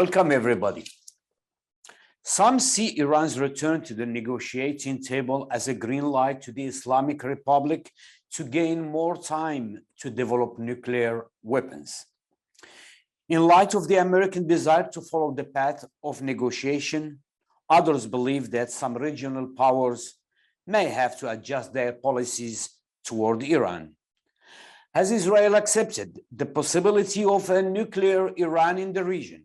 Welcome, everybody. Some see Iran's return to the negotiating table as a green light to the Islamic Republic to gain more time to develop nuclear weapons. In light of the American desire to follow the path of negotiation, others believe that some regional powers may have to adjust their policies toward Iran. Has Israel accepted the possibility of a nuclear Iran in the region?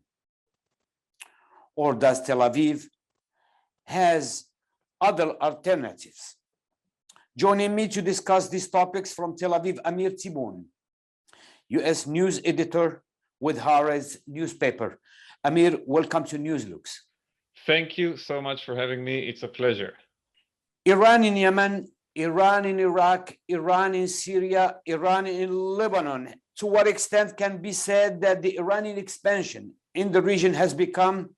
Or does Tel Aviv has other alternatives? Joining me to discuss these topics from Tel Aviv, Amir Tibone, U.S. news editor with Haaretz Newspaper. Amir, welcome to Newslooks. Thank you so much for having me. It's a pleasure. Iran in Yemen, Iran in Iraq, Iran in Syria, Iran in Lebanon. To what extent can be said that the Iranian expansion in the region has become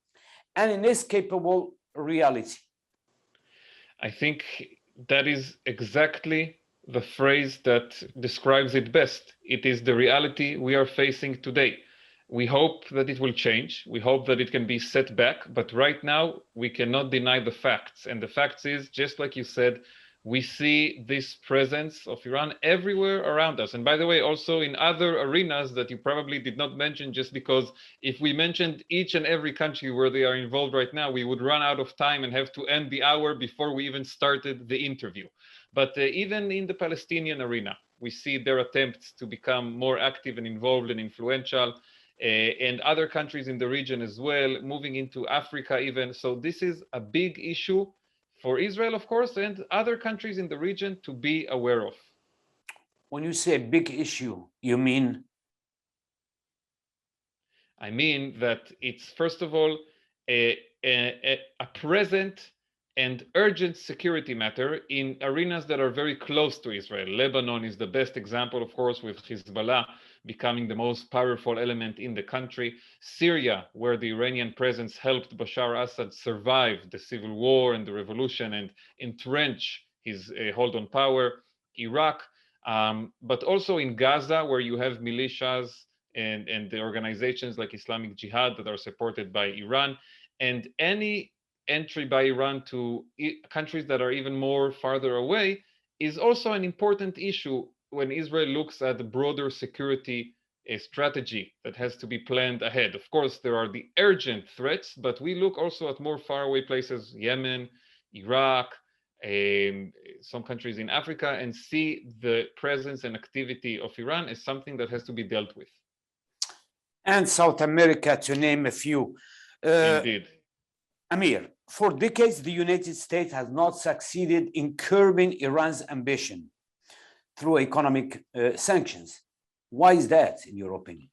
an inescapable reality? I think that is exactly the phrase that describes it best. It is the reality we are facing today. We hope that it will change. We hope that it can be set back, but right now we cannot deny the facts. And the facts is, just like you said, we see this presence of Iran everywhere around us. And by the way, also in other arenas that you probably did not mention, just because if we mentioned each and every country where they are involved right now, we would run out of time and have to end the hour before we even started the interview. But even in the Palestinian arena, we see their attempts to become more active and involved and influential, and other countries in the region as well, moving into Africa even. So this is a big issue for Israel, of course, and other countries in the region to be aware of. When you say big issue, you mean? I mean that it's, first of all, a present and urgent security matter in arenas that are very close to Israel. Lebanon is the best example, of course, with Hezbollah becoming the most powerful element in the country. Syria, where the Iranian presence helped Bashar al-Assad survive the civil war and the revolution and entrench his hold on power. Iraq, but also in Gaza, where you have militias and the organizations like Islamic Jihad that are supported by Iran, and any entry by Iran to countries that are even more farther away is also an important issue when Israel looks at the broader security strategy that has to be planned ahead. Of course, there are the urgent threats, but we look also at more faraway places, Yemen, Iraq, some countries in Africa, and see the presence and activity of Iran as something that has to be dealt with. And South America, to name a few. Indeed. Amir, for decades, the United States has not succeeded in curbing Iran's ambition through economic sanctions. Why is that, in your opinion?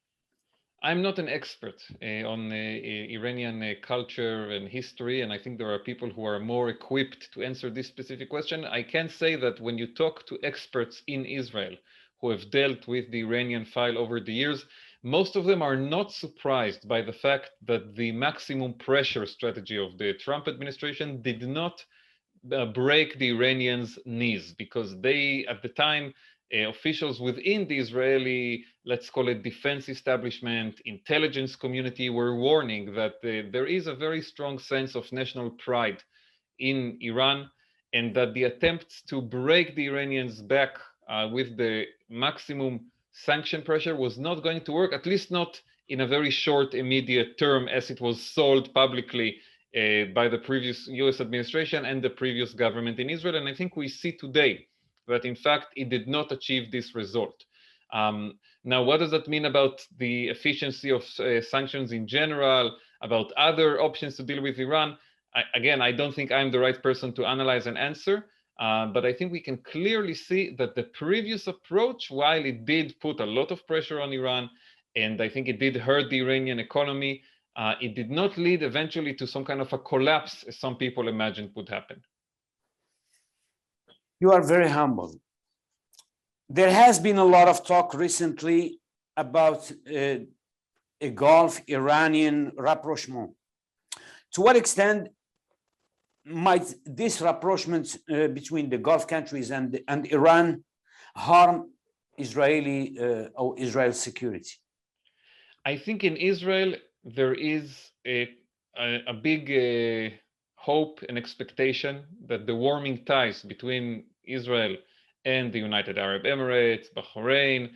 I'm not an expert on Iranian culture and history, and I think there are people who are more equipped to answer this specific question. I can say that when you talk to experts in Israel who have dealt with the Iranian file over the years, most of them are not surprised by the fact that the maximum pressure strategy of the Trump administration did not break the Iranians' knees, because they, at the time, officials within the Israeli, let's call it defense establishment, intelligence community, were warning that there is a very strong sense of national pride in Iran, and that the attempts to break the Iranians back with the maximum sanction pressure was not going to work, at least not in a very short, immediate term, as it was sold publicly by the previous U.S. administration and the previous government in Israel. And I think we see today that, in fact, it did not achieve this result. Now, what does that mean about the efficiency of sanctions in general, about other options to deal with Iran? Again, I don't think I'm the right person to analyze and answer, but I think we can clearly see that the previous approach, while it did put a lot of pressure on Iran, and I think it did hurt the Iranian economy, it did not lead eventually to some kind of a collapse, as some people imagined would happen. You are very humble. There has been a lot of talk recently about a Gulf Iranian rapprochement. To what extent might this rapprochement between the Gulf countries and Iran harm Israel's security? I think in Israel, there is a big hope and expectation that the warming ties between Israel and the United Arab Emirates, Bahrain,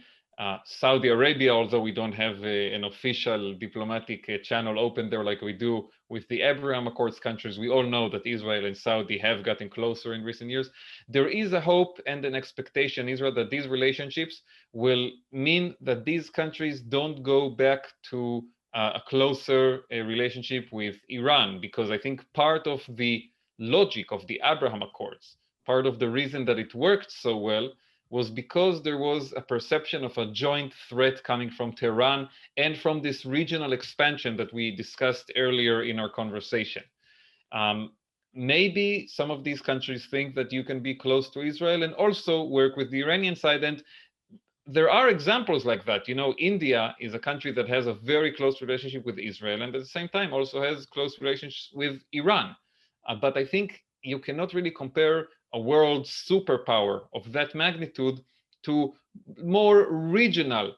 Saudi Arabia, although we don't have an official diplomatic channel open there like we do with the Abraham Accords countries. We all know that Israel and Saudi have gotten closer in recent years. There is a hope and an expectation in Israel that these relationships will mean that these countries don't go back to a closer relationship with Iran, because I think part of the logic of the Abraham Accords, part of the reason that it worked so well, was because there was a perception of a joint threat coming from Tehran and from this regional expansion that we discussed earlier in our conversation. Maybe some of these countries think that you can be close to Israel and also work with the Iranian side. And there are examples like that. You know, India is a country that has a very close relationship with Israel and at the same time also has close relationships with Iran. But I think you cannot really compare a world superpower of that magnitude to more regional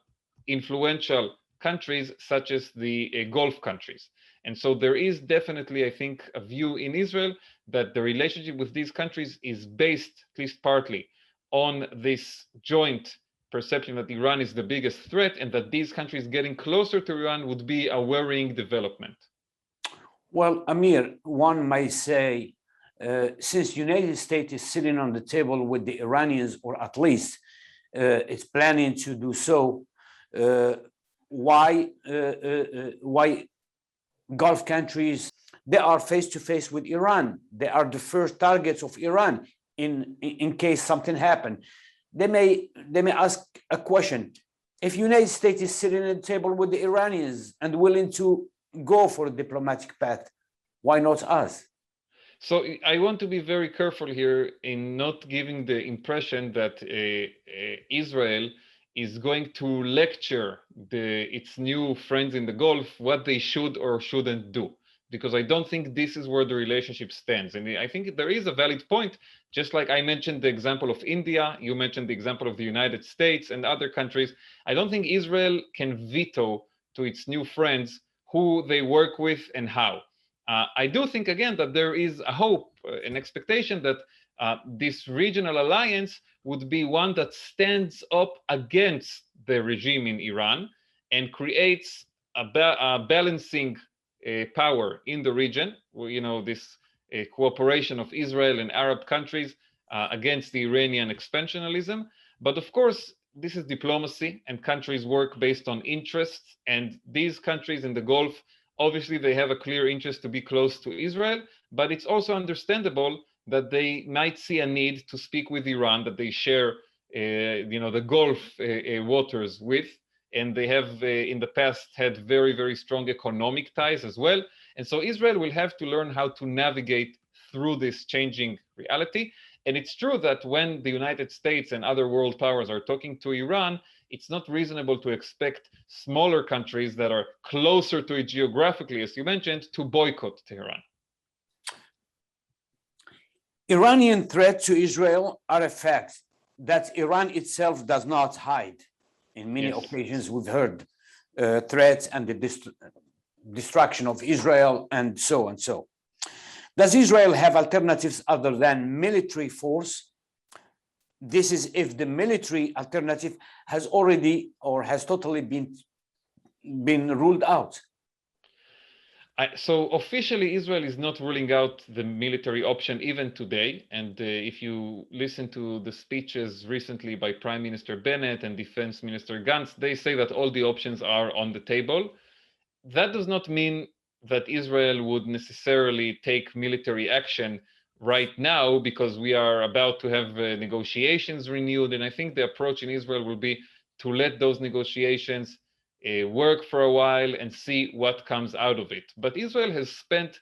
influential countries such as the Gulf countries. And so there is definitely, I think, a view in Israel that the relationship with these countries is based, at least partly, on this joint perception that Iran is the biggest threat and that these countries getting closer to Iran would be a worrying development. Well, Amir, one might say, since United States is sitting on the table with the Iranians, or at least it's planning to do so, why Gulf countries, they are face to face with Iran. They are the first targets of Iran in case something happened. They may ask a question. If United States is sitting at the table with the Iranians and willing to go for a diplomatic path, why not us? So I want to be very careful here in not giving the impression that Israel is going to lecture its new friends in the Gulf what they should or shouldn't do, because I don't think this is where the relationship stands. And I think there is a valid point, just like I mentioned the example of India, you mentioned the example of the United States and other countries. I don't think Israel can veto to its new friends who they work with and how. I do think, again, that there is a hope, an expectation that this regional alliance would be one that stands up against the regime in Iran and creates a balancing power in the region, you know, this cooperation of Israel and Arab countries against the Iranian expansionism. But of course, this is diplomacy and countries work based on interests, and these countries in the Gulf, obviously they have a clear interest to be close to Israel, but it's also understandable that they might see a need to speak with Iran that they share you know, the Gulf waters with, and they have in the past had very, very strong economic ties as well. And so Israel will have to learn how to navigate through this changing reality. And it's true that when the United States and other world powers are talking to Iran, it's not reasonable to expect smaller countries that are closer to it geographically, as you mentioned, to boycott Tehran. Iranian threat to Israel are a fact that Iran itself does not hide. In many occasions, we've heard threats and the destruction of Israel and so on. So, does Israel have alternatives other than military force? This is if the military alternative has already or has totally been ruled out. So officially, Israel is not ruling out the military option even today. And if you listen to the speeches recently by Prime Minister Bennett and Defense Minister Gantz, they say that all the options are on the table. That does not mean that Israel would necessarily take military action right now, because we are about to have negotiations renewed. And I think the approach in Israel will be to let those negotiations work for a while and see what comes out of it. But Israel has spent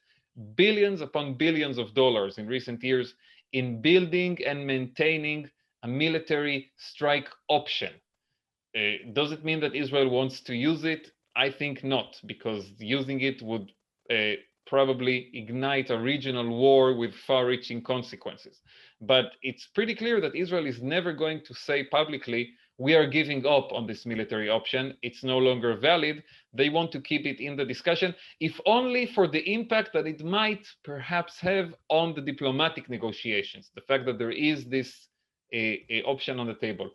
billions upon billions of dollars in recent years in building and maintaining a military strike option. Does it mean that Israel wants to use it? I think not, because using it would probably ignite a regional war with far-reaching consequences. But it's pretty clear that Israel is never going to say publicly we are giving up on this military option. It's no longer valid. They want to keep it in the discussion, if only for the impact that it might perhaps have on the diplomatic negotiations, the fact that there is this a option on the table.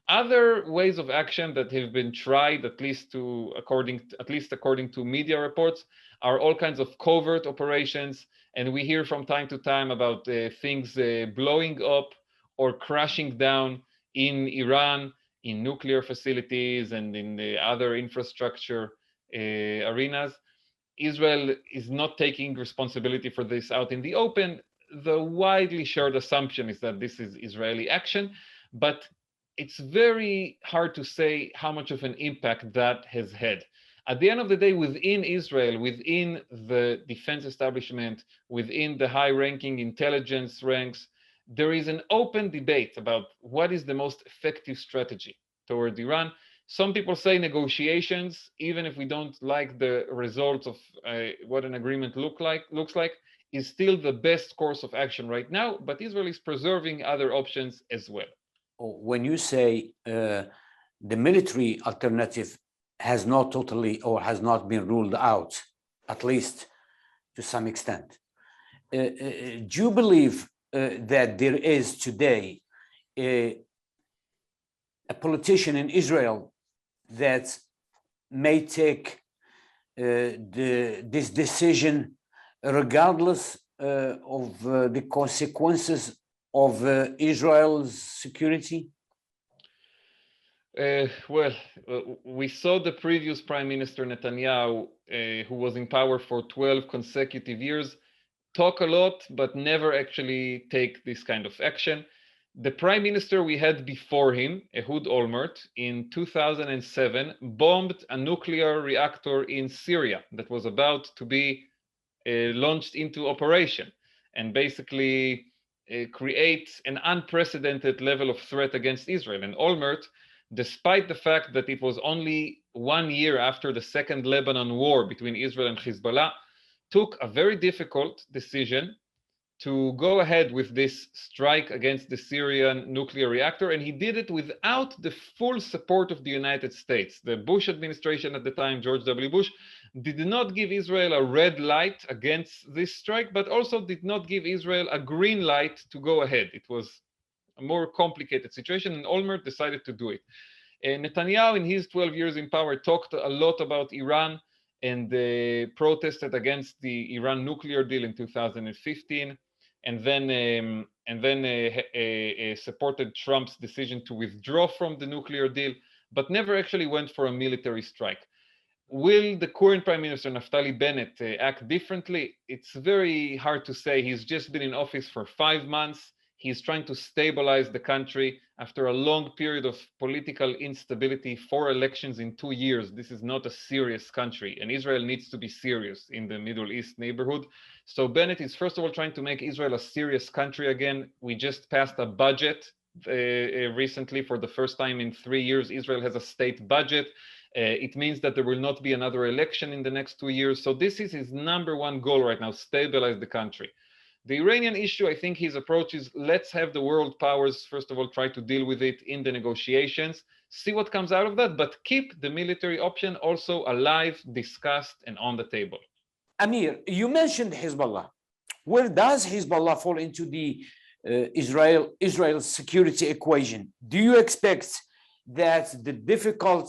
Other ways of action that have been tried, at least according to media reports, are all kinds of covert operations, and we hear from time to time about things blowing up or crashing down in Iran, in nuclear facilities and in the other infrastructure arenas. Israel is not taking responsibility for this out in the open. The widely shared assumption is that this is Israeli action, but it's very hard to say how much of an impact that has had. At the end of the day, within Israel, within the defense establishment, within the high-ranking intelligence ranks, there is an open debate about what is the most effective strategy toward Iran. Some people say negotiations, even if we don't like the results of what an agreement looks like, is still the best course of action right now, but Israel is preserving other options as well. When you say the military alternative has not totally or has not been ruled out, at least to some extent, do you believe that there is today a politician in Israel that may take this decision regardless of the consequences of Israel's security? We saw the previous Prime Minister Netanyahu, who was in power for 12 consecutive years, talk a lot, but never actually take this kind of action. The Prime Minister we had before him, Ehud Olmert, in 2007, bombed a nuclear reactor in Syria that was about to be launched into operation, and basically create an unprecedented level of threat against Israel. And Olmert, despite the fact that it was only 1 year after the Second Lebanon War between Israel and Hezbollah, took a very difficult decision to go ahead with this strike against the Syrian nuclear reactor, and he did it without the full support of the United States. The Bush administration at the time, George W. Bush, did not give Israel a red light against this strike, but also did not give Israel a green light to go ahead. It was a more complicated situation, and Olmert decided to do it. Netanyahu, in his 12 years in power, talked a lot about Iran and protested against the Iran nuclear deal in 2015, and then supported Trump's decision to withdraw from the nuclear deal, but never actually went for a military strike. Will the current Prime Minister, Naftali Bennett, act differently? It's very hard to say. He's just been in office for 5 months. He's trying to stabilize the country after a long period of political instability, 4 elections in 2 years. This is not a serious country, and Israel needs to be serious in the Middle East neighborhood. So Bennett is first of all trying to make Israel a serious country again. We just passed a budget recently. For the first time in 3 years, Israel has a state budget. It means that there will not be another election in the next 2 years. So this is his #1 goal right now, stabilize the country. The Iranian issue, I think his approach is, let's have the world powers, first of all, try to deal with it in the negotiations, see what comes out of that, but keep the military option also alive, discussed, and on the table. Amir, you mentioned Hezbollah. Where does Hezbollah fall into the Israel security equation? Do you expect that the difficult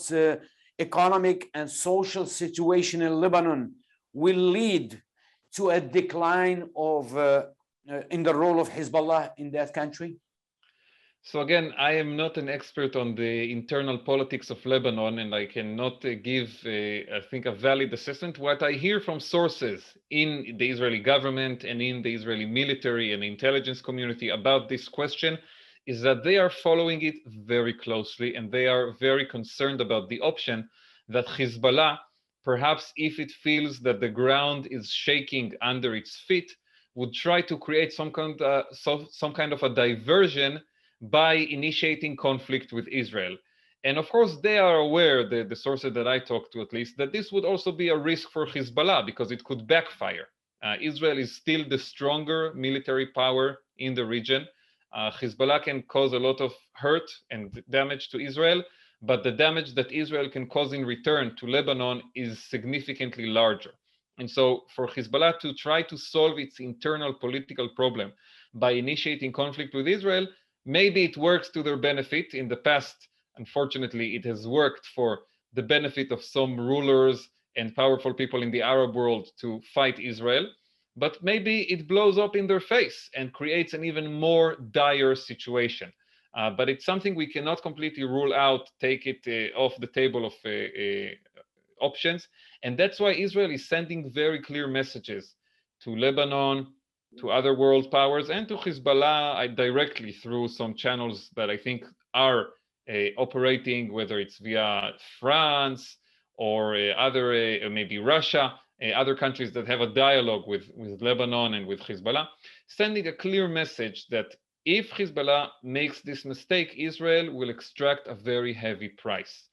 economic and social situation in Lebanon will lead to a decline of in the role of Hezbollah in that country? So again, I am not an expert on the internal politics of Lebanon, and I cannot give, I think, a valid assessment. What I hear from sources in the Israeli government and in the Israeli military and intelligence community about this question is that they are following it very closely, and they are very concerned about the option that Hezbollah, perhaps if it feels that the ground is shaking under its feet, would try to create some kind of a diversion by initiating conflict with Israel. And of course, they are aware, the sources that I talked to at least, that this would also be a risk for Hezbollah because it could backfire. Israel is still the stronger military power in the region. Hezbollah can cause a lot of hurt and damage to Israel, but the damage that Israel can cause in return to Lebanon is significantly larger. And so for Hezbollah to try to solve its internal political problem by initiating conflict with Israel, maybe it works to their benefit. In the past, unfortunately, it has worked for the benefit of some rulers and powerful people in the Arab world to fight Israel, but maybe it blows up in their face and creates an even more dire situation. But it's something we cannot completely rule out, take it off the table of options. And that's why Israel is sending very clear messages to Lebanon, to other world powers, and to Hezbollah directly through some channels that I think are operating, whether it's via France or other, maybe Russia, other countries that have a dialogue with Lebanon and with Hezbollah, sending a clear message that if Hezbollah makes this mistake, Israel will extract a very heavy price.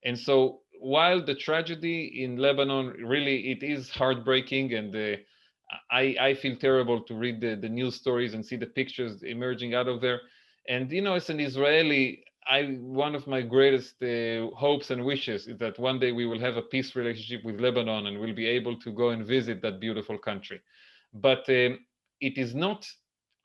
And so while the tragedy in Lebanon, really, it is heartbreaking, and I feel terrible to read the news stories and see the pictures emerging out of there. And, you know, as an Israeli, one of my greatest hopes and wishes is that one day we will have a peace relationship with Lebanon and we'll be able to go and visit that beautiful country. But it is not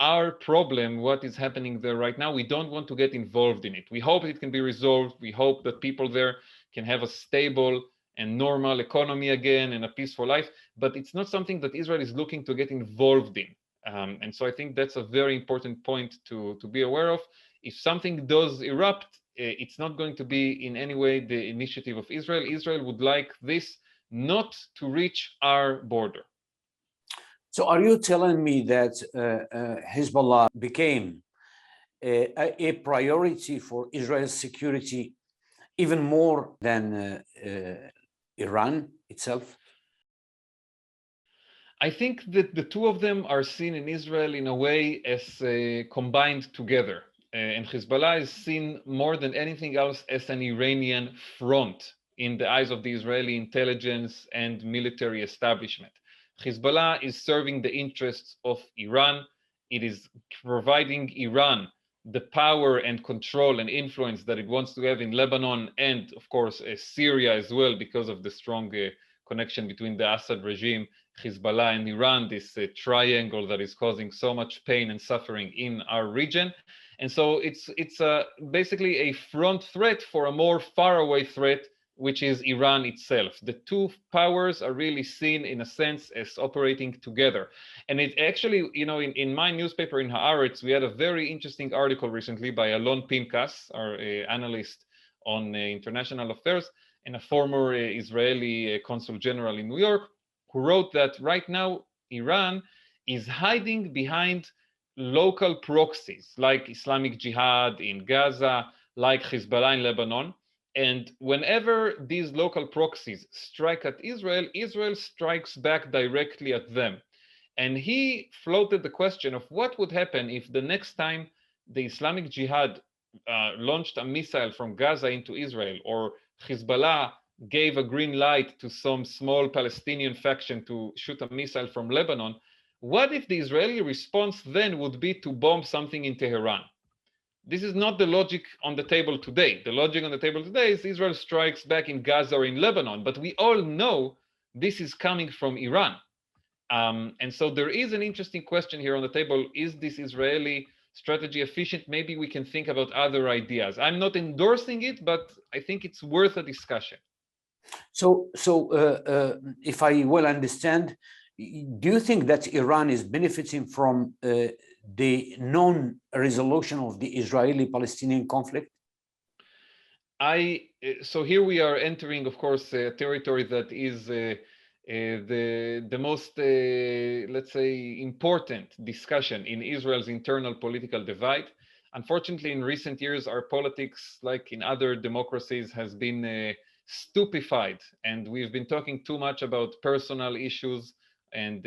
our problem what is happening there right now. We don't want to get involved in it. We hope it can be resolved. We hope that people there can have a stable and normal economy again and a peaceful life, but it's not something that Israel is looking to get involved in. And so I think that's a very important point to be aware of. If something does erupt, it's not going to be in any way the initiative of Israel. Israel would like this not to reach our border. So are you telling me that Hezbollah became a priority for Israel's security even more than Iran itself? I think that the two of them are seen in Israel in a way as combined together. And Hezbollah is seen more than anything else as an Iranian front in the eyes of the Israeli intelligence and military establishment. Hezbollah is serving the interests of Iran. It is providing Iran the power and control and influence that it wants to have in Lebanon and, of course, Syria as well, because of the strong connection between the Assad regime, Hezbollah, and Iran, this triangle that is causing so much pain and suffering in our region. And so it's basically a front threat for a more faraway threat, which is Iran itself. The two powers are really seen in a sense as operating together. And it actually, you know, in my newspaper in Haaretz, we had a very interesting article recently by Alon Pinkas, our analyst on international affairs, and a former Israeli consul general in New York, who wrote that right now Iran is hiding behind local proxies like Islamic Jihad in Gaza, like Hezbollah in Lebanon. And whenever these local proxies strike at Israel, Israel strikes back directly at them. And he floated the question of what would happen if the next time the Islamic Jihad launched a missile from Gaza into Israel, or Hezbollah gave a green light to some small Palestinian faction to shoot a missile from Lebanon. What if the Israeli response then would be to bomb something in Tehran? This is not the logic on the table today. The logic on the table today is Israel strikes back in Gaza or in Lebanon, but we all know this is coming from Iran. And so there is an interesting question here on the table. Is this Israeli strategy efficient? Maybe we can think about other ideas. I'm not endorsing it, but I think it's worth a discussion. So if I well understand, do you think that Iran is benefiting from the non-resolution of the Israeli-Palestinian conflict? So here we are entering, of course, a territory that is the most, let's say, important discussion in Israel's internal political divide. Unfortunately, in recent years, our politics, like in other democracies, has been stupefied, and we've been talking too much about personal issues and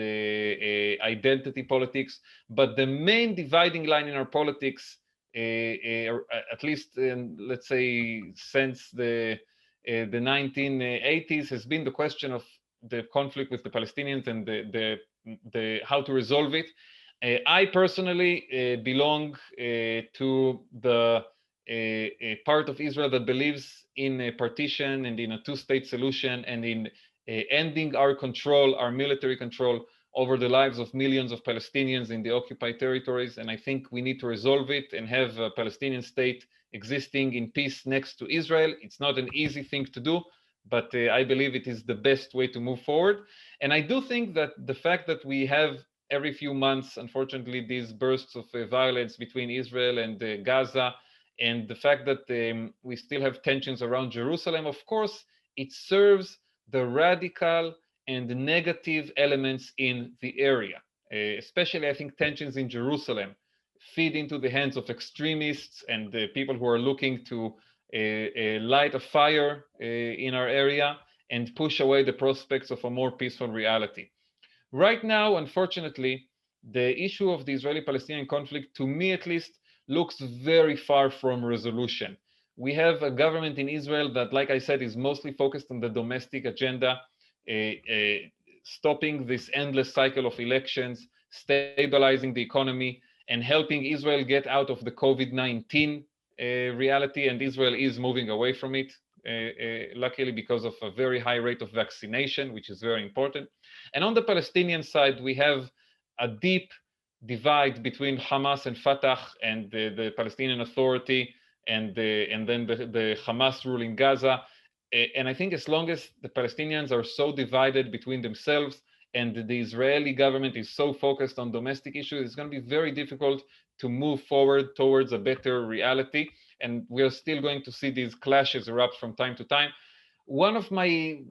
identity politics. But the main dividing line in our politics, at least let's say since the 1980s, has been the question of the conflict with the Palestinians and the how to resolve it. I personally belong to the a part of Israel that believes in a partition and in a two-state solution and in ending our control, our military control over the lives of millions of Palestinians in the occupied territories. And I think we need to resolve it and have a Palestinian state existing in peace next to Israel. It's not an easy thing to do, but I believe it is the best way to move forward. And I do think that the fact that we have every few months, unfortunately, these bursts of violence between Israel and Gaza, and the fact that we still have tensions around Jerusalem, of course, it serves the radical and negative elements in the area. Especially, I think, tensions in Jerusalem feed into the hands of extremists and people who are looking to light a fire in our area and push away the prospects of a more peaceful reality. Right now, unfortunately, the issue of the Israeli-Palestinian conflict, to me at least, looks very far from resolution. We have a government in Israel that, like I said, is mostly focused on the domestic agenda, stopping this endless cycle of elections, stabilizing the economy, and helping Israel get out of the COVID-19 reality. And Israel is moving away from it, luckily, because of a very high rate of vaccination, which is very important. And on the Palestinian side, we have a deep divide between Hamas and Fatah and the Palestinian Authority and then the Hamas rule in Gaza. And I think as long as the Palestinians are so divided between themselves and the Israeli government is so focused on domestic issues, it's going to be very difficult to move forward towards a better reality. And we're still going to see these clashes erupt from time to time. One of my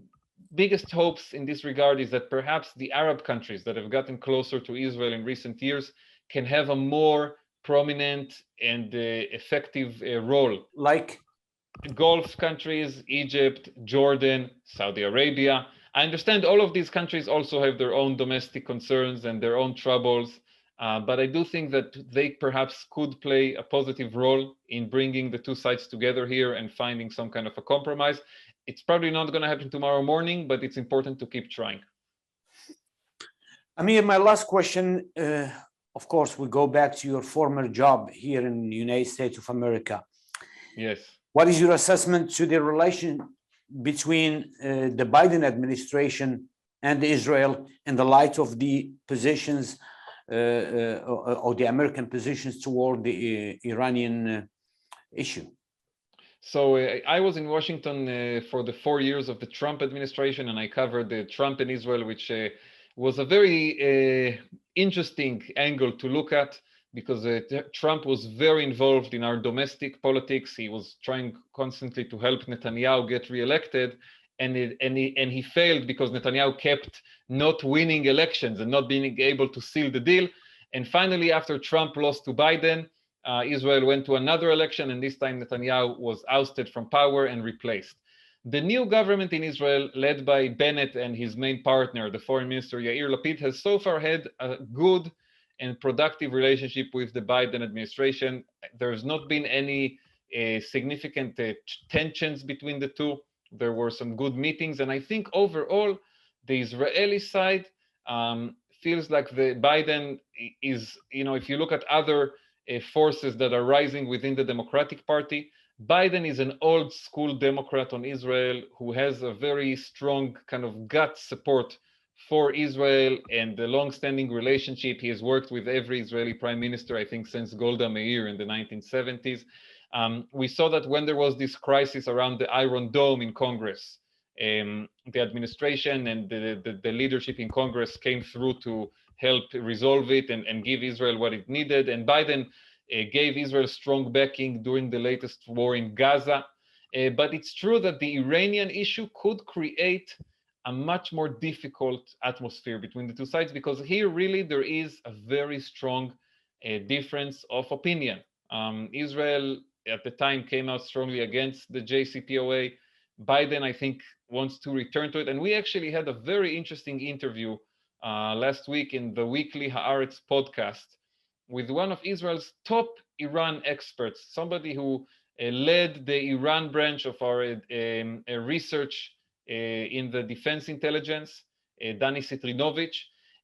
biggest hopes in this regard is that perhaps the Arab countries that have gotten closer to Israel in recent years can have a more prominent and effective role. Like Gulf countries, Egypt, Jordan, Saudi Arabia. I understand all of these countries also have their own domestic concerns and their own troubles, but I do think that they perhaps could play a positive role in bringing the two sides together here and finding some kind of a compromise. It's probably not going to happen tomorrow morning, but it's important to keep trying. Amir, my last question, of course, we go back to your former job here in the United States of America. Yes. What is your assessment to the relation between the Biden administration and Israel in the light of the positions or the American positions toward the Iranian issue? So I was in Washington for the 4 years of the Trump administration, and I covered the Trump and Israel, which was a very interesting angle to look at, because Trump was very involved in our domestic politics. He was trying constantly to help Netanyahu get reelected, and he failed because Netanyahu kept not winning elections and not being able to seal the deal. And finally, after Trump lost to Biden, Israel went to another election, and this time Netanyahu was ousted from power and replaced. The new government in Israel, led by Bennett and his main partner, the foreign minister Yair Lapid, has so far had a good and productive relationship with the Biden administration. There's not been any significant tensions between the two. There were some good meetings, and I think overall, the Israeli side feels like the Biden is, if you look at other forces that are rising within the Democratic Party, Biden is an old school Democrat on Israel who has a very strong kind of gut support for Israel and the long-standing relationship. He has worked with every Israeli prime minister, I think, since Golda Meir in the 1970s. We saw that when there was this crisis around the Iron Dome in Congress, the administration and the leadership in Congress came through to help resolve it and give Israel what it needed. And Biden gave Israel strong backing during the latest war in Gaza. But it's true that the Iranian issue could create a much more difficult atmosphere between the two sides, because here really there is a very strong difference of opinion. Israel at the time came out strongly against the JCPOA. Biden, I think, wants to return to it. And we actually had a very interesting interview last week in the weekly Haaretz podcast with one of Israel's top Iran experts, somebody who led the Iran branch of our research in the defense intelligence, Dani Citrinovich.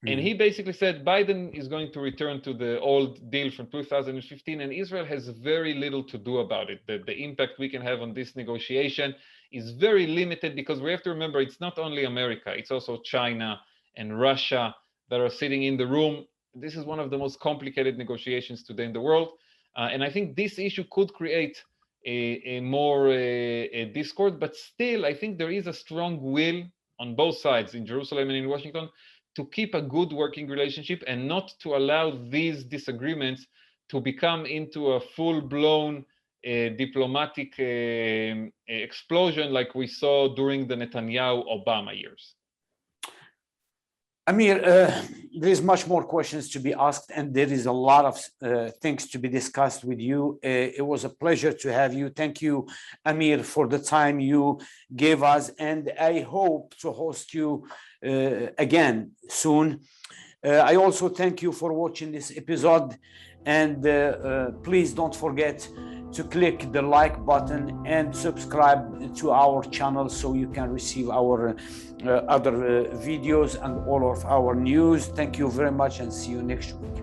And he basically said Biden is going to return to the old deal from 2015, and Israel has very little to do about it. The impact we can have on this negotiation is very limited, because we have to remember it's not only America, it's also China and Russia that are sitting in the room. This is one of the most complicated negotiations today in the world. And I think this issue could create a more discord, but still, I think there is a strong will on both sides, in Jerusalem and in Washington, to keep a good working relationship and not to allow these disagreements to become into a full-blown diplomatic explosion like we saw during the Netanyahu-Obama years. Amir, there is much more questions to be asked, and there is a lot of things to be discussed with you. It was a pleasure to have you. Thank you, Amir, for the time you gave us, and I hope to host you again soon. I also thank you for watching this episode, and please don't forget to click the like button and subscribe to our channel so you can receive our other videos and all of our news. Thank you very much, and see you next week.